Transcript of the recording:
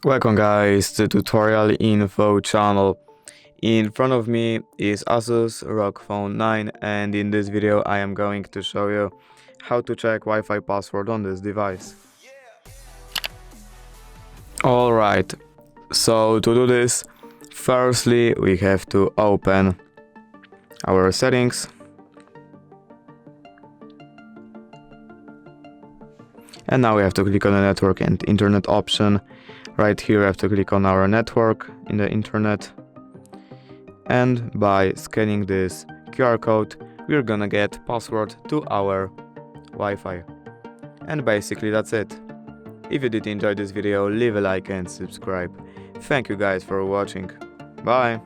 Welcome guys to tutorial info channel. In front of me is ASUS ROG Phone 9 and in this video I am going to show you how to check Wi-Fi password on this device. Alright, so to do this, firstly we have to open our settings and now we have to click on the network and internet option. Right here we have to click on our network in the internet, and by scanning this QR code we're gonna get password to our Wi-Fi. And basically that's it. If you did enjoy this video, leave a like and subscribe. Thank you guys for watching. Bye!